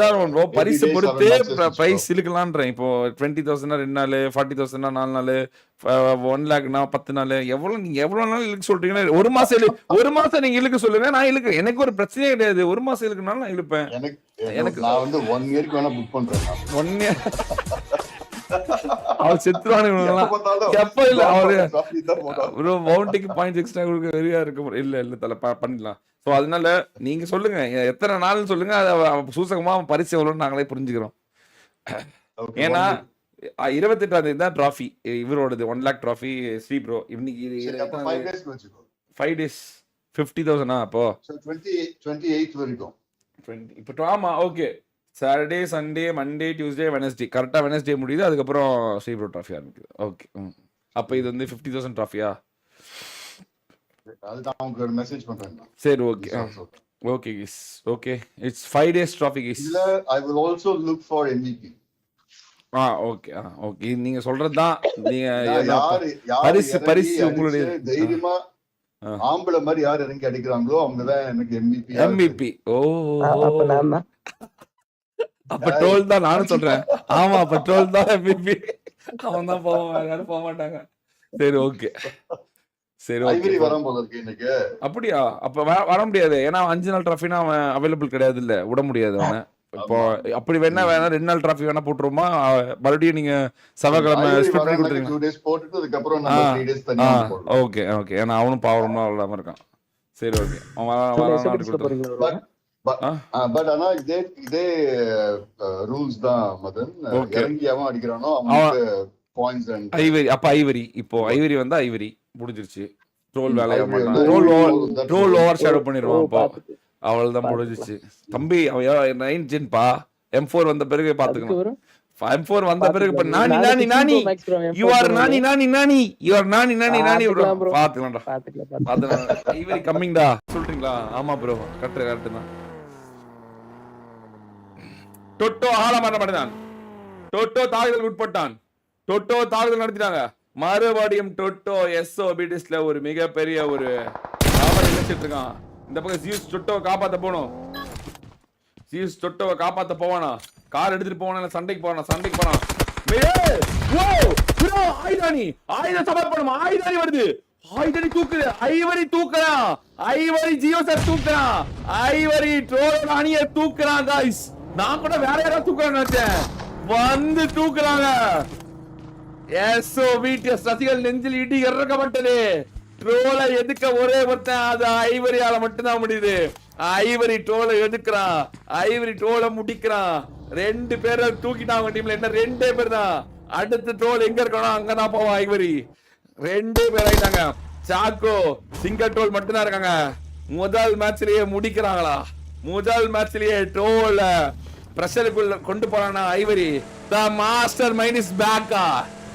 செத்தாரும் bro. every பரிசு day 7 பொறுத்தே matches வச்சுக்கோ. பிரைஸ் இழுக்கலான்றேன். இப்போ 20,000 2 நாள், 40,000 4 நாள், 1 லேக்னா 10 நாள், நீங்க எவ்வளவு நாள் இழுக்க சொல்றீங்கன்னா ஒரு மாசம் நீங்க இழுக்க சொல்லுங்க, நான் இழுக்க. எனக்கு ஒரு பிரச்சனையே கிடையாது. ஒரு மாசம் இழுக்கனாலும் நான் இழுப்பேன். எனக்கு நான் வந்து 1 இயர்க்கு வேணா புக் பண்றேன். 1 இயர் அவர் செத்துவானுங்க. எப்ப இல்ல அவரு ப்ரோ பவுண்டிக்கு பாயிண்ட்ஸ் எக்ஸ்ட்ரா கொடுக்க வெறியா இருக்கு. இல்ல தல பண்ணிடலாம். ஸோ அதனால நீங்க சொல்லுங்க எத்தனை நாள்னு சொல்லுங்க. அதை சூசகமா பரிசு எவ்வளோன்னு நாங்களே புரிஞ்சுக்கிறோம். ஏன்னா 28ஆம் தேதி தான் டிராஃபி இவரோடது 1 லேக் டிராஃபி ஸ்ரீ ப்ரோ. இன்னைக்கு 5 டேஸ் 50,000 அப்போ 28 வரைக்கும் இப்போ. ஆமா okay. Saturday Sunday Monday Tuesday Wednesday கரெக்டா வெனஸ்டே முடியுது. அதுக்கப்புறம் ஸ்ரீ ப்ரோ டிராஃபி ஆரம்பிக்குது. ஓகே. அப்போ இது வந்து 50,000 டிராஃபியா? அதுதான் உங்களுக்கு ஒரு மெசேஜ் பண்றேன். சரி okay okay kiss. Okay it's 5 days trophy kiss. இல்ல I will also look for MVP. Okay okay. நீங்க சொல்றதுதான். நீங்க பரிசு உங்களுடைய தைரியமா ஆம்பளை மாதிரி யார் இறங்கி அடிக்கிறாங்களோ அவங்க தான் எனக்கு MVP. ஓ அப்ப ட்ரோல் தான் நானும் சொல்றேன். ஆமா அப்ப ட்ரோல் தான் MVP. அவன் தான் போவான், யாரும் போக மாட்டாங்க. சரி ஓகே சரி ஓகே. வரும் போல இருக்கு இன்னைக்கு. அப்படியா? அப்ப வர முடியாது. ஏன்னா 5 நாள் டிராஃபினா அவன் அவைலபிள் கிடையாது. இல்ல விட முடியாது அவனை. இப்போ அப்படி வேணா 2 நாள் டிராஃபி வேணா போட்டுருமா? மறுபடியும் நீங்க செவ்வாய்க்கிழமை ஸ்பிட் பண்ணி கொடுத்துருங்க. 2 days போட்டுட்டு அதுக்கப்புறம் நம்ம 3 days தனியா போடுறோம். Okay okay. ஏன்னா அவனும் பாவம்னா இல்லாம இருக்கான். சரி ஓகே. பட் ஆனா இதே ரூல்ஸ் தான் மதன். இறங்கியாவும் அடிக்கிறானோ அவனுக்கு பாயிண்ட்ஸ் அண்ட் ஐவரி. அப்ப ஐவரி இப்போ ஐவரி வந்தா ஐவரி முடிஞ்சிருச்சு. ட்ரோல் வேலையா மாட்டான். ட்ரோல் ஓவர் ஷேடோ பண்ணிடுவான். அப்போ அவள் தான் முடிஞ்சிச்சு தம்பி. 9 Gen பா. M4 வந்த பிறகு பாத்துக்கணும். M4 வந்த பிறகு இப்ப நானி you are Nani you are நானி பாத்துக்கலாம்டா. பாத்துக்கலாம். ஐவரி கம்மிங்டா சொல்றீங்களா? ஆமா ப்ரோ கரெக்ட் தான். டொட்டோ ஆழமான மனிதன். டொட்டோ தாக்குதல் உட்பட்டான். டொட்டோ தாக்குதல் நடத்திட்டாங்க. மறுபடியும் டொட்டோ SOBடிஸ்ல ஒரு மிகப்பெரிய ஒரு நினைச்சிட்டு இருக்கான். இந்த பக்கம் ஜியூஸ் டொட்டோவை காப்பாத்த போனோம். ஜியூஸ் டொட்டோவை காப்பாத்த போவானா? கார் எடுத்துட்டு போவானா? சண்டைக்கு போனா ஆயுதம் சமர்ப்பணம். ஆயுதானி வருது. ஆயுதானி தூக்குது. ஐவரி தூக்குறான். ஐவரி ஜியோஸ தூக்குறான். ஐவரி ட்ரோல் அணிய தூக்குறான் गाइस. நான் கூட வேற யாராவது தூக்குறான்னு நினைச்சேன். வந்து தூக்குறாங்க. SOBடிஎஸ் ரசிகர்கள் நெஞ்சில் இடி இறக்கப்பட்டது. ட்ரோலை எதுக்க ஒரே ஒருத்தன். அது ஐவரியால மட்டும்தான் முடியுது. ஐவரி ட்ரோலை எதுக்குறான். ஐவரி ட்ரோலை முடிக்கிறான். 2 பேரை தூக்கிட்டாங்க டீம்ல. என்ன 2 பேர் தான். அடுத்த ட்ரோல் எங்க இருக்கணும் அங்கதான் போவான் ஐவரி. 2 பேர் ஆயிட்டாங்க. சாக்கோ சிங்கிள் ட்ரோல் மட்டும்தான் இருக்காங்க. முதல் மேட்ச்லயே முடிக்கிறாங்களா? முதல் மேட்ச்லயே ட்ரோல பிரஷருக்குள்ள கொண்டு போறானா ivory. The master mind is பேக்கா.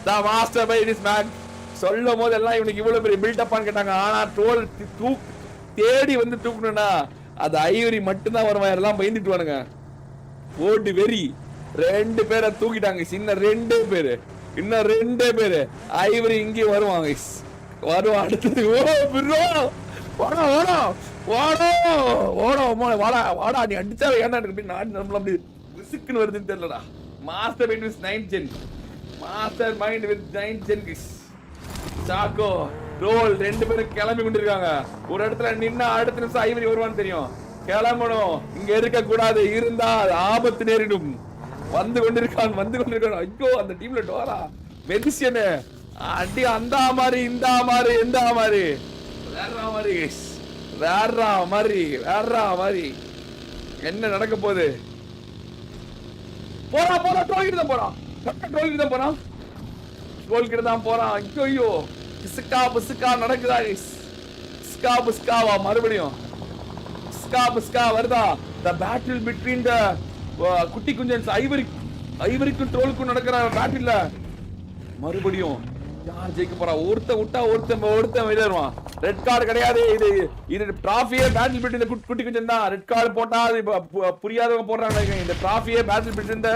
The master mind is back. சொல்லும் போது எல்லாம் இவனுக்கு இவ்வளவு பெரிய பில்டப்பான்னு கேட்டாங்க. ஆனா ட்ரோல் தேடி வந்து தூக்கணும்னா அது ஐவரி மட்டும்தான் வருவான். எல்லாம் பயந்துட்டு வானுங்க. ஓட்டு வெறி. 2 பேரை தூக்கிட்டாங்க. இன்னும் 2 பேரு. இன்னும் 2 பேரு. ஐவரி இங்கே வருவாங்க. வருவான் அடுத்தது. வாடா நீ அடிச்சா ஏன்டா நம்மள அப்படி ரிஸ்க்னு வருதுன்னு தெரியலடா. Master mind with 9 Gen. Master mind with 9 Gen. Chacko troll 2 பேரும் கிளம்பி கொண்டிருக்காங்க. ஒரு இடத்துல நின்னா அடுத்த நிமிஷம் ஐவரி வருவான்னு தெரியும். கிளம்பணும். இங்க இருக்க கூடாது. இருந்தால் ஆபத்து நேரிடும். வந்து கொண்டிருக்கான். ஐயோ அந்த டீம்ல டோரா மெடிசியன் அடி அந்த மாதிரி இந்த மாதிரி எந்த மாதிரி வேற மாதிரி என்ன நடக்க போகுது? போறா ட்ரோல் கிட்ட தான் போறான். ஐயோ பிசுக்கா நடக்குதா? பிஸ்காவா மறுபடியும் பிஸ்கா வருதா? the battle between the குட்டி குஞ்சன்ஸ் ஐவரிக்கும் ட்ரோலுக்கும் நடக்கிற பேட்டில்ல மறுபடியும் யார் ஜெயிக்க போறா? ஒருத்தன் விளையாடுவான். ரெட் கார்டு கிடையாது. இது டிராஃபியே பேட்டில் பிட்வீன் இந்த குட்டி குஞ்சன் தான். ரெட் கார்டு போட்டா அது புரியாதவங்க போடுறாங்க. இந்த டிராஃபியே பேட்டில் பிட்வீன் இந்த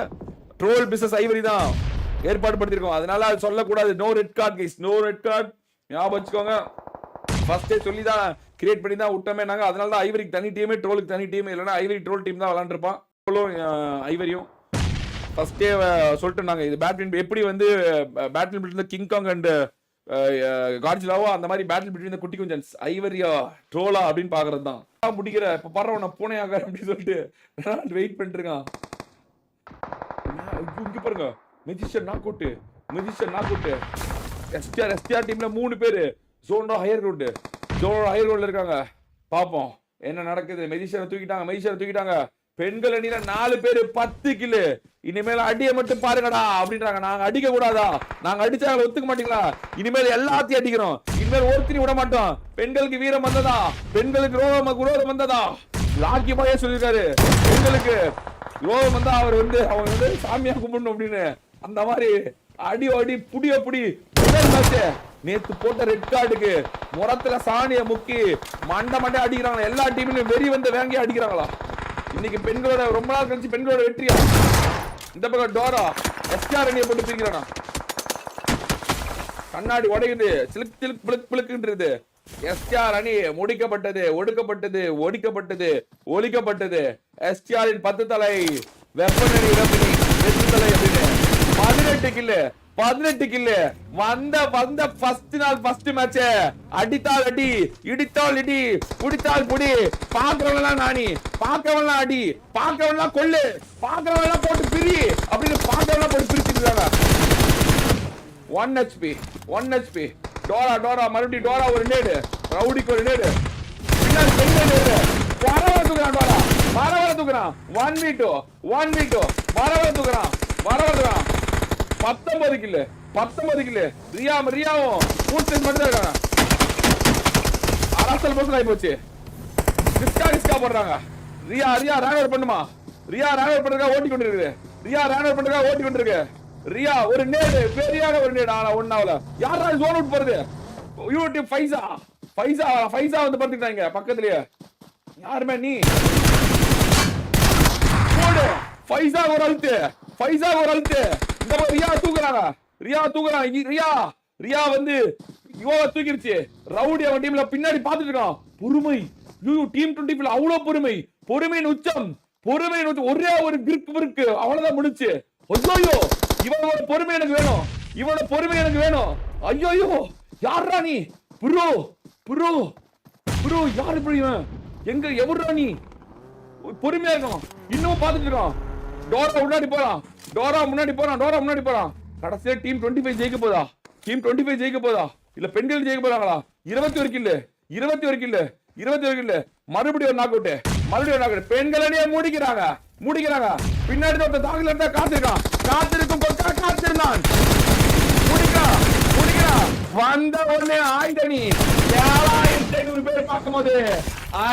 ட்ரோல் பிசினஸ் ஐவரி தான் ஏற்பாடு படுத்திருக்கோம். அதனால அது சொல்லக்கூடாது. No red card guys. No red card ஞாபகம் வச்சுக்கோங்க. ஃபர்ஸ்டே சொல்லி தான் கிரியேட் பண்ணி தான் விட்டோமே நாங்க. அதனால தான் ஐவரிக்கு தனி டீமே ட்ரோலுக்கு தனி டீம். இல்லைன்னா ஐவரி ட்ரோல் டீம் தான் விளையாண்டுருப்பான். ஐவரியும் ஃபர்ஸ்டே சொல்லிட்டு நாங்க இது பேட்டில் எப்படி வந்து பேட்டில் பிட்வீன் கிங்காங் அண்ட் காட்ஜிலாவோ அந்த மாதிரி பேட்டில் பிட்வீன் குட்டி குஞ்சன்ஸ் ஐவரியா ட்ரோலா அப்படின்னு பாக்குறது தான் முடிக்கிற இப்ப பரவ நான் பூனையாக அப்படின்னு சொல்லிட்டு வெயிட் பண்ணிட்டு இருக்கான். இங்க பாருங்க மெஜிஷியன் நாக் அவுட் எஸ்டிஆர் டீம்ல 3 பேரு ஜோனோ ஹையர் கிரவுண்ட் இருக்காங்க. பாப்போம் என்ன நடக்குது. மெஜிஷியனை தூக்கிட்டாங்க. பெண்கள் அணியில 4 பேரு 10 கில்லு. இனிமேல் அடிய மட்டும் பாருங்கடா அப்படின்றாங்க. நாங்க அடிக்க கூடாதா? நாங்க அடிச்சா ஒத்துக்க மாட்டீங்களா? இனிமேல் எல்லாத்தையும் அடிக்கிறோம். இனிமேல் ஒருத்தரையும் விட மாட்டோம். பெண்களுக்கு வீரம் வந்ததா? பெண்களுக்கு குரோதம் வந்ததா? லாக்கி பாயே சொல்லிருக்காரு பெண்களுக்கு குரோதம் வந்தா அவர் வந்து அவங்க வந்து சாமியா கும்பிடணும் அப்படின்னு. அந்த மாதிரி அடி புடி முதல் மேட்ச் நேத்து போட்ட ரெட் கார்டுக்கு முறத்துல சாணிய முக்கி மண்டை அடிக்கிறாங்களா? எல்லா டீம்லயும் வெறி வந்து வாங்கி அடிக்கிறாங்களா? இன்னைக்கு பெண்களோட ரொம்ப நாள் கழிச்சு பெண்களோட வெற்றியா? இந்த பக்கம் டோரா எஸ்ஆர் அணியை போட்டு பிரிக்கிறானா? கண்ணாடி உடையுது, சிலுக் பிளுக்குன்றது. எஸ்ஆர் அணி முடிக்கப்பட்டது, ஒழிக்கப்பட்டது. எஸ்ஆரின் 10 தலை வெப்பன் அணி வெற்றி தலை அப்படின்னு 18 கில்லு வந்த ஃபர்ஸ்ட் நாள் ஃபர்ஸ்ட் மேட்ச். அடித்தால் அடி, இடித்தால் இடி, புடித்தால் புடி. பாக்குறவன்லாம் நாணி, பாக்கவன்லாம் அடி, பாக்கவன்லாம் கொல்லு, பாக்குறவன்லாம் போட்டு பிரி அப்படின்னு பாக்கவன்லாம் போட்டு பிரிச்சிருக்காங்க. 1 HP டோரா மறுபடியும் டோரா ஒரு நேடு, ரவுடிக்கு ஒரு நேடு, பின்னாடி நேடு வரவர தூக்குறான் 1v2 வரவர தூக்குறான் 19 கில்லு. ரியாவும் கூட்டம் மட்டும் இருக்காங்க. அரசல் போட்டு ஆகி போச்சு. ரிஸ்கா போடுறாங்க. ரியா ரேனர் பண்ணுமா? ரியா ரேனர் பண்றதுக்காக ஓட்டி கொண்டிருக்கு. ரியா ஒரு நேடு, பெரியான ஒரு நேடு. ஆனா ஒண்ணாவல யாரா ஜோன் அவுட் போறது? யூடியூப் ஃபைசா வந்து படுத்துட்டாங்க பக்கத்துலயே. யாருமே நீ போடு. ஃபைசா ஒரு அழுத்து. இந்த ரியா தூக்குறாங்க. ரியா வந்து யுவா தூக்கிருச்சு. ரவுடி அவன் டீம்ல பின்னாடி பாத்துட்டு இருக்கான். பொறுமை டீம் 25 அவ்வளவு பொறுமையின் உச்சம். ஒரே ஒரு கிறுக்கு அவ்வளவுதான் முடிச்சு. ஐயோ இவனோட பொறுமை எனக்கு வேணும். ஐயோ யாரா நீ? ப்ரோ யாரு இவன்? எங்க எவரா நீ? பொறுமையா இருக்கும். இன்னும் பாத்துட்டு இருக்கான். டோரா முன்னாடி போறான். கடைசியா டீம் 25 ஜெயிக்க போதா? இல்ல பெண்கள் ஜெயிக்க போறாங்களா? 21 கில்லு. மறுபடியும் ஒரு நாக் அவுட். பெண்கள் அணியை முடிக்கிறாங்க. பின்னாடி ஒருத்தர் தாக்கல இருந்தா காத்திருந்தான். முடிக்கிறான். வந்த உடனே ஆயுதணி 7500 பேர் பார்க்கும்போது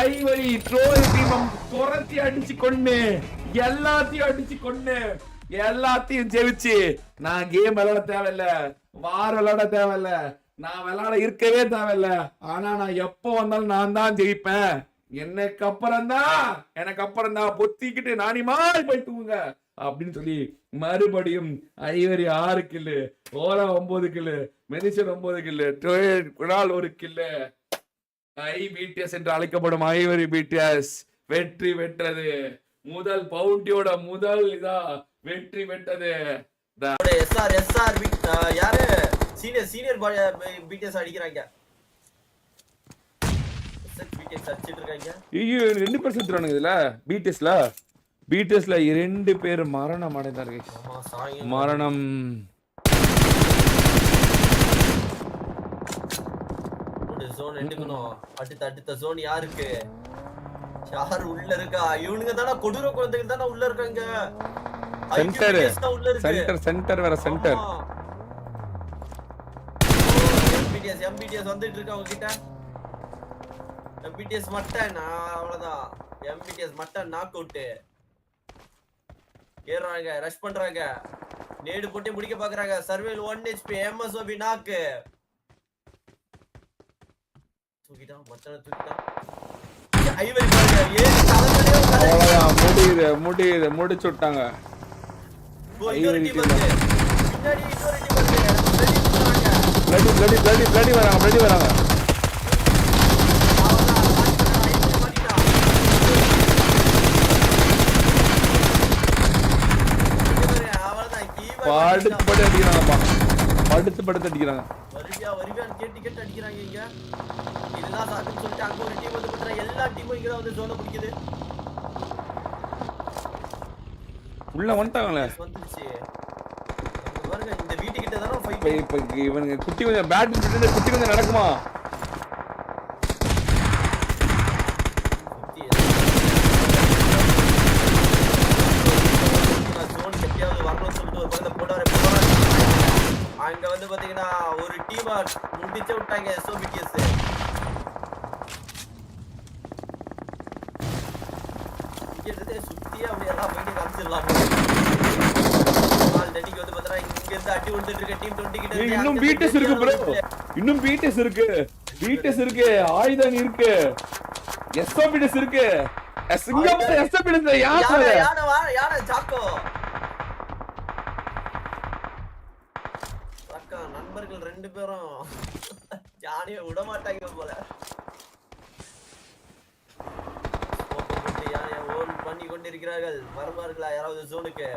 ஐவரி ட்ரோல் டீம் துரத்தி அடிச்சு கொண்டு எல்லாத்தையும் ஜெயிச்சு நான் கேம் விளையாட தேவையில்ல, வார விளையாட தேவையில்ல, நான் விளையாட இருக்கவே தேவையில்ல. ஆனா நான் எப்ப வந்தாலும் நான் தான் ஜெயிப்பேன். எனக்கு அப்புறம் தான் பொத்திக்கிட்டு நானி மாதிரி போய் தூங்க அப்படின்னு சொல்லி மறுபடியும் ஐவரி 6 கில்லு, ஓரா 9 கில்லு, மெனிஷன் 9 கில்லு, குணால் 1 கில்லு. ஐபிடிஎஸ் என்று அழைக்கப்படும் ஐவரி பிடிஎஸ் வெற்றி பெற்றது. முதல் பவுண்டியோட முதல் வெற்றி பெற்றது. யாரு சீனியர் பிடிஎஸ் அடிக்கிறாங்க. 2% இதுல பிடிஎஸ்ல 2 பேர் மரணம் அடைந்தார்கள். மரணம். அடுத்த ஜோன் யாருக்கு? யார் உள்ள இருக்கா? இவனுங்க தான கொடூர குழந்தைகள் தான உள்ள இருக்காங்க. சென்டர் வேற சென்டர். எம்பிடிஎஸ் வந்துட்டு இருக்கா அவங்க கிட்ட. எம்பிடிஎஸ் மட்டன் அவ்வளவுதான். எம்பிடிஎஸ் மட்டன் நாக் அவுட். ஏறாங்க, ரஷ் பண்றாங்க, நேடு போட்டு முடிக்க பாக்குறாங்க. சர்வேல் 1 HP, எம்எஸ்ஓபி நாக்கு. தூக்கிட்டான் மட்டனை தூக்கிட்டான். ஐவரி பாருங்க, ஏறி தலைமையிலே முடிச்சு விட்டாங்க. இன்னொரு டீம் வந்து பின்னாடி இன்னொரு டீம் வந்து பிளடி வராங்க. படுத்து அடிக்கிறாங்கப்பா, படுத்து அடிக்கிறாங்க. வருவியான்னு கேட்டு அடிக்கிறாங்க இங்க. இதெல்லாம் சாக்குன்னு சொல்லிட்டு அங்க ஒரு டீம் வந்து பண்ற, எல்லா டீமும் இங்க வந்து ஜோனை பிடிக்குது. உள்ள வந்துட்டாங்களே. வந்துருச்சு பாருங்க, இந்த வீட்டுக்கிட்ட தானே ஃபைட். இப்ப இவனுங்க குட்டி கொஞ்சம் பேட் விட்டுட்டு குட்டி கொஞ்சம் நடக்குமா? அங்க வந்து பாத்தீங்கன்னா ஒரு டீமா முடிச்சு விட்டாங்க எஸ்ஓபிடிஎஸ். சுத்தி அப்படியே எல்லாம் போயிட்டு காமிச்சிடலாம். ஆல்ரெடிக்கு வந்து பாத்தீங்கன்னா இங்க இருந்து அடி விழுந்துட்டு இருக்க டீம் 20 கிட்ட. இன்னும் பிடிஎஸ் இருக்கு ப்ரோ, இன்னும் பிடிஎஸ் இருக்கு, ஆயுதம் இருக்கு, எஸ்ஓபிடிஎஸ் இருக்கு. சிங்கப்பூர் எஸ்ஓபிடிஎஸ் யானை ஜாக்கோ நண்பர்கள் 2 பேரும் யானையை விட மாட்டாங்க போல. யானையை ஹோல்ட் பண்ணி கொண்டிருக்கிறார்கள். வருவார்களா யாராவது ஜோனுக்கு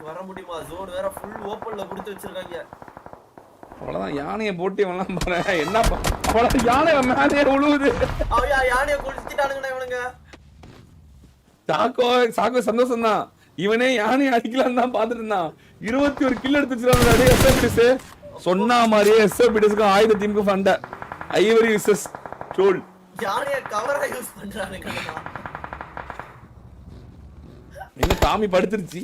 வர முடியுமா? ஜோன் வேற ஃபுல் ஓப்பன்ல கொடுத்து வச்சிருக்காங்க. அவ்வளவுதான், யானையை போட்டு வரலாம் பாரு. என்ன அவ்வளவு யானை மேலே உழுவுது. யானையை குளிச்சுட்டானுங்க இவனுங்க. சாக்கோ சந்தோஷம் தான், இவனே யானை அடிக்கலாம் தான் பாத்துட்டு இருந்தான். 21 கில் எடுத்து வச்சிருக்காங்க எஸ்ஓபிடிஎஸ். சொன்ன மாதிரியே எஸ்ஓபிடிஎஸ்க்கு ஆயுத டீமுக்கு ஃபண்ட ஐவரி விசஸ் ட்ரோல். யானையை கவரா யூஸ் பண்றானுங்க. எங்க டாமி படுத்துருச்சு,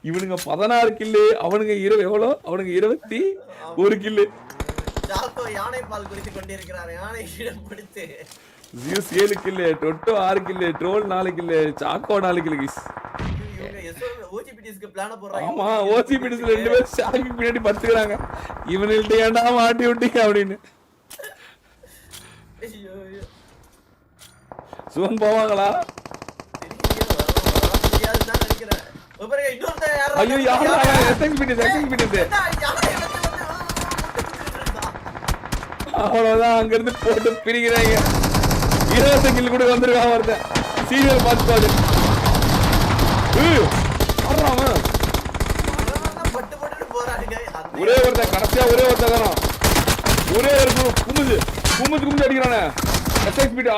இவனுங்க 16 கில்லு, அவனுங்க எவ்வளோ? அவனுங்க 21 கில்லு. ஜாக்கோ யானை பால் குடித்து கொண்டிருக்கிறார். யானை இடம் பிடித்து ஜியூஸ் 7 கில்லு, டொட்டோ 6 கில்லு, ட்ரோல் 4 கில்லு, சாக்கோ 4 கில்லு. கைஸ் ஓஜிபிடிஸ்க்கு பிளான் போறாங்க. ஆமா, ஓஜிபிடிஸ்ல 2 பேர் ஷாக்கு பின்னாடி படுத்துக்கறாங்க. இவனுள்ட்ட ஏன்டா மாட்டி விட்டீங்க அப்படின்னு. சுவன் போவாங்களா? ஐயோ யாரா? எஸ்எக்ஸ்பிடிஎஸ் அவ்வளவுதான், அங்க இருந்து போட்டு பிரிக்கிறாங்க. 20 கில் கூட வந்திருக்கான் ஒருத்தன். சீரியல் பார்த்து பாரு. ஒரே ஒருத்தன் கடைசியா தானா, ஒரே ஒரு குமுது அடிக்கிறானே.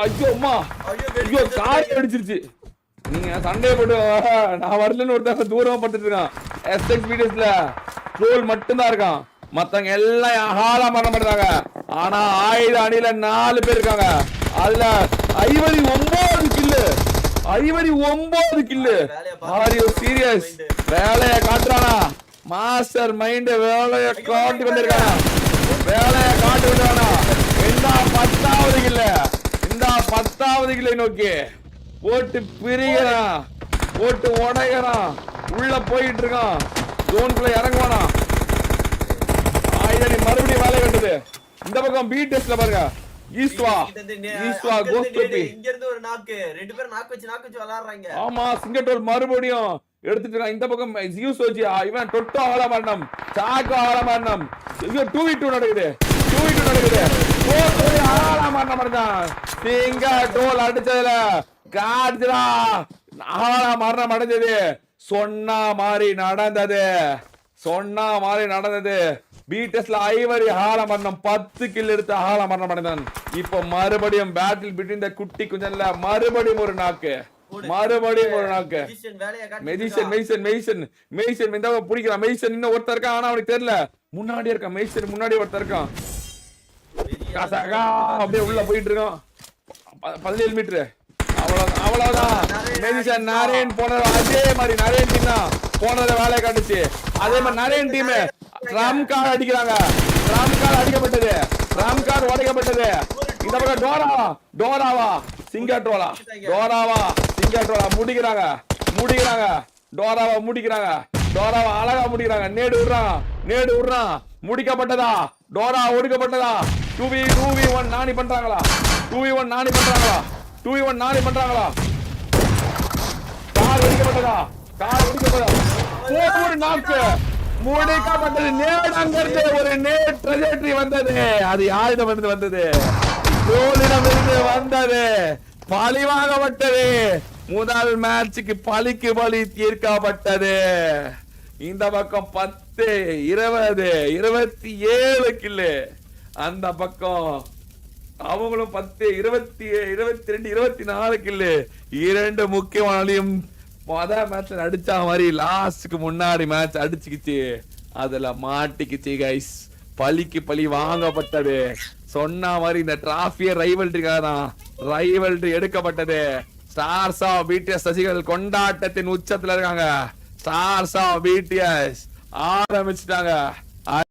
ஐயோ அம்மா, ஐயோ காய் அடிச்சிருச்சு. நீங்க சண்டே போட்டு நான் வரலன்னு ஒருத்தங்க தூரமா படுத்துட்டு இருக்கான். எஸ்எக்ஸ்பிடிஎஸ்ல ட்ரோல் மட்டும்தான் இருக்கான், மத்தவங்க எல்லாம் ஹாலா பண்ண மாட்டாங்க. ஆனா ஆயுத அணியில 4 பேர் இருக்காங்க. அதுல 59 kill, 59 kill. Are you serious? வேலைய காட்டுறானா மாஸ்டர் மைண்ட்? வேலைய காட்டி கொண்டிருக்கானா, வேலைய காட்டி கொண்டிருக்கானா. இந்த 10வது கில்லு, இந்த 10வது கில்லை நோக்கி போட்டு பிரிகிறான், போட்டு உடைகிறான், உள்ள போயிட்டு இருக்கான். ஜோன்குள்ள இறங்குவானா. ஆயுதனி மறுபடியும் வேலை கட்டுது. இந்த பக்கம் பி டெஸ்ட்ல பாருங்க, ஈஸ்வா கோஸ்ட் டோபி. இங்க இருந்து ஒரு நாக்கு, 2 பேர் நாக்கு வச்சு விளையாடுறாங்க. ஆமா, சிங்கட்டோல் மறுபடியும் எடுத்துட்டு இருக்கான். இந்த பக்கம் ஜியூஸ் வச்சு இவன் டொட்டோ ஆள மாட்டோம், சாக்கோ ஆள மாட்டோம். 2v2 நடக்குது, 2v2 நடக்குது. ஆள மாட்டான். சிங்கட்டோல் அடிச்சதுல காட்ஜரா ஆள மரணம் அடைஞ்சது. சொன்ன மாதிரி நடந்தது. பீட்டஸ்ல ஐவரி ஹால மரணம், 10 கில் எடுத்து ஹால மரணம் அடைந்தான். இப்போ மறுபடியும் பேட்டில் பிட்வீன் த குட்டி குஞ்சன்ல மறுபடியும் ஒரு நாக்கு. மெய்சன் இந்த பிடிக்கிறான். மெய்சன் இன்னும் ஒருத்தர் இருக்கான், ஆனா அவனுக்கு தெரியல. முன்னாடி இருக்கான் மெய்சன், முன்னாடி ஒருத்தர் இருக்கான். அப்படியே உள்ள போயிட்டு இருக்கான். 17 மீட்டர். அவ்வளவுதான். மெதிசன் நாராயண் போனது அதே மாதிரி நாராயண் டீம் தான் போனத வேலையை காட்டுச்சு. அதே மாதிரி நாராயண் டீம் ட்ரம் கார்டு அடிக்கிறாங்க. ட்ரம் கார்டு அடிக்கப்பட்டது, ட்ரம் கார்டு உடைக்கப்பட்டது. இந்த பக்கம் டோராவா சிங்கட்ரோலா முடிக்கிறாங்க. டோராவா அழகா முடிக்கிறாங்க. நேடு விடுறான். முடிக்கப்பட்டதா? டோரா ஒடுக்கப்பட்டதா? 2v1 நாணி பண்றாங்களா? 2v1 நாணி பண்றாங்களா? கார் ஒடுக்கப்பட்டதா? ஒரு நாக்கு முடிக்கப்பட்டது. நேடு அங்கிருந்து ஒரு நேட் ட்ரெஜெக்டரி வந்தது. அது யாரிடம் வந்தது? ட்ரோலிடமிருந்து வந்தது, பழி வாங்கப்பட்டது. முதல் மேட்சுக்கு பழிக்கு பழி தீர்க்கப்பட்டது. இந்த பக்கம் 10, 20, 27 கில்லு. அந்த பக்கம் அவங்களும் 10, 20, 22, 24 கில்லு. 2 முக்கியமானதையும் மேட்ச்ல அடிச்சா மாதிரி லாஸ்டுக்கு முன்னாடி மேட்ச் அடிச்சுக்கிச்சு. அதுல மாட்டிக்கிச்சு கைஸ். பழிக்கு பழி வாங்கப்பட்டது. சொன்ன மாதிரி இந்த டிராபிய ரைவல்ரிக்காக தான் ரைவல்ரி எடுக்கப்பட்டது. ஸ்டார்ஸ் ஆஃப் பிடிஎஸ் ரசிகர்கள் கொண்டாட்டத்தின் உச்சத்துல இருக்காங்க. ஸ்டார்ஸ் ஆஃப் பிடிஎஸ் ஆரம்பிச்சுட்டாங்க.